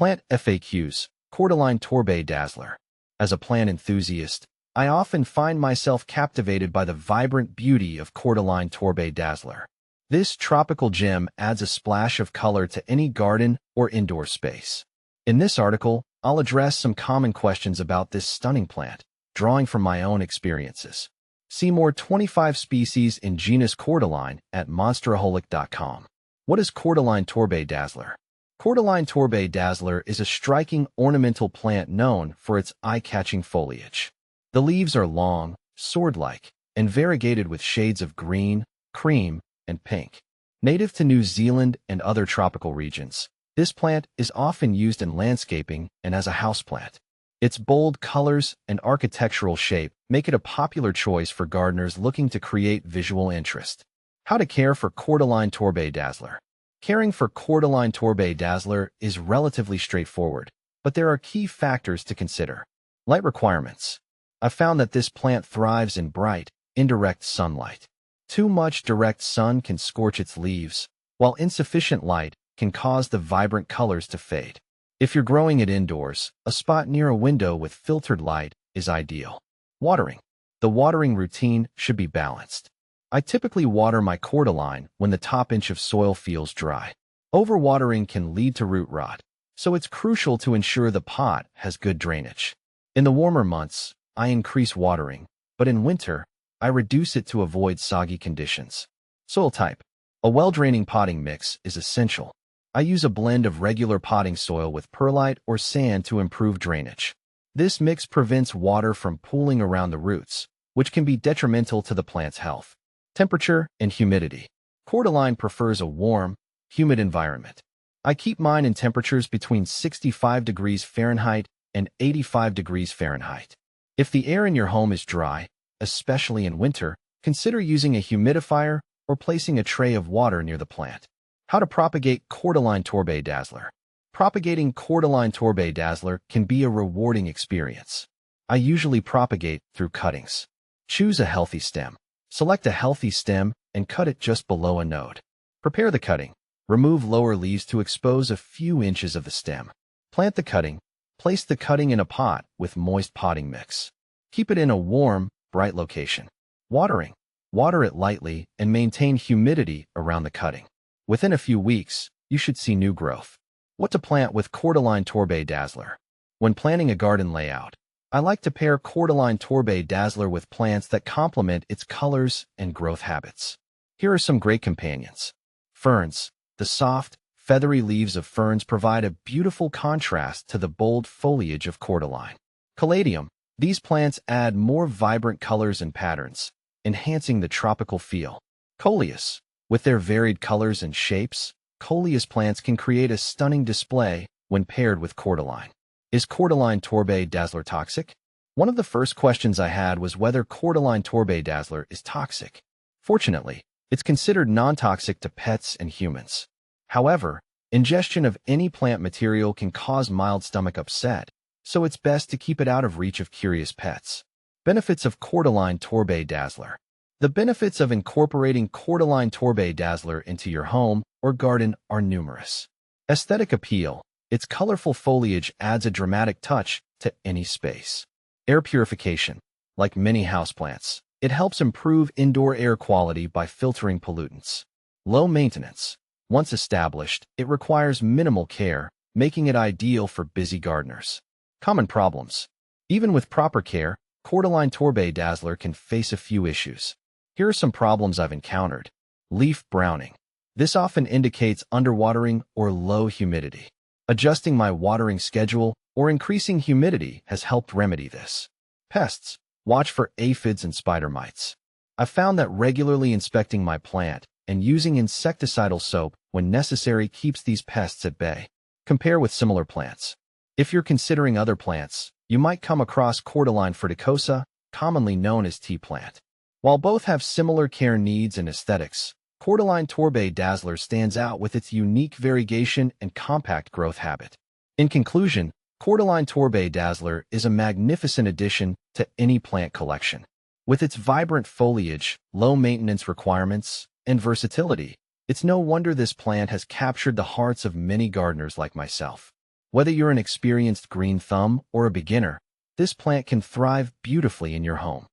Plant FAQs, Cordyline Torbay Dazzler. As a plant enthusiast, I often find myself captivated by the vibrant beauty of Cordyline Torbay Dazzler. This tropical gem adds a splash of color to any garden or indoor space. In this article, I'll address some common questions about this stunning plant, drawing from my own experiences. See more 25 species in genus Cordyline at monsteraholic.com. What is Cordyline Torbay Dazzler? Cordyline Torbay Dazzler is a striking ornamental plant known for its eye-catching foliage. The leaves are long, sword-like, and variegated with shades of green, cream, and pink. Native to New Zealand and other tropical regions, this plant is often used in landscaping and as a houseplant. Its bold colors and architectural shape make it a popular choice for gardeners looking to create visual interest. How to care for Cordyline Torbay Dazzler. Caring for Cordyline Torbay Dazzler is relatively straightforward, but there are key factors to consider. Light requirements. I've found that this plant thrives in bright, indirect sunlight. Too much direct sun can scorch its leaves, while insufficient light can cause the vibrant colors to fade. If you're growing it indoors, a spot near a window with filtered light is ideal. Watering. The watering routine should be balanced. I typically water my Cordyline when the top inch of soil feels dry. Overwatering can lead to root rot, so it's crucial to ensure the pot has good drainage. In the warmer months, I increase watering, but in winter, I reduce it to avoid soggy conditions. Soil type. A well-draining potting mix is essential. I use a blend of regular potting soil with perlite or sand to improve drainage. This mix prevents water from pooling around the roots, which can be detrimental to the plant's health. Temperature and humidity. Cordyline prefers a warm, humid environment. I keep mine in temperatures between 65 degrees Fahrenheit and 85 degrees Fahrenheit. If the air in your home is dry, especially in winter, consider using a humidifier or placing a tray of water near the plant. How to propagate Cordyline Torbay Dazzler. Propagating Cordyline Torbay Dazzler can be a rewarding experience. I usually propagate through cuttings. Choose a healthy stem. Select a healthy stem and cut it just below a node. Prepare the cutting. Remove lower leaves to expose a few inches of the stem. Plant the cutting. Place the cutting in a pot with moist potting mix. Keep it in a warm, bright location. Watering. Water it lightly and maintain humidity around the cutting. Within a few weeks, you should see new growth. What to plant with Cordyline Torbay Dazzler? When planning a garden layout, I like to pair Cordyline Torbay Dazzler with plants that complement its colors and growth habits. Here are some great companions. Ferns. The soft, feathery leaves of ferns provide a beautiful contrast to the bold foliage of Cordyline. Caladium. These plants add more vibrant colors and patterns, enhancing the tropical feel. Coleus. With their varied colors and shapes, coleus plants can create a stunning display when paired with Cordyline. Is Cordyline Torbay Dazzler toxic? One of the first questions I had was whether Cordyline Torbay Dazzler is toxic. Fortunately, it's considered non-toxic to pets and humans. However, ingestion of any plant material can cause mild stomach upset, so it's best to keep it out of reach of curious pets. Benefits of Cordyline Torbay Dazzler. The benefits of incorporating Cordyline Torbay Dazzler into your home or garden are numerous. Aesthetic appeal. Its colorful foliage adds a dramatic touch to any space. Air purification. Like many houseplants, it helps improve indoor air quality by filtering pollutants. Low maintenance. Once established, it requires minimal care, making it ideal for busy gardeners. Common problems. Even with proper care, Cordyline Torbay Dazzler can face a few issues. Here are some problems I've encountered. Leaf browning. This often indicates underwatering or low humidity. Adjusting my watering schedule or increasing humidity has helped remedy this. Pests. Watch for aphids and spider mites. I've found that regularly inspecting my plant and using insecticidal soap when necessary keeps these pests at bay. Compare with similar plants. If you're considering other plants, you might come across Cordyline fruticosa, commonly known as tea plant. While both have similar care needs and aesthetics, Cordyline Torbay Dazzler stands out with its unique variegation and compact growth habit. In conclusion, Cordyline Torbay Dazzler is a magnificent addition to any plant collection. With its vibrant foliage, low maintenance requirements, and versatility, it's no wonder this plant has captured the hearts of many gardeners like myself. Whether you're an experienced green thumb or a beginner, this plant can thrive beautifully in your home.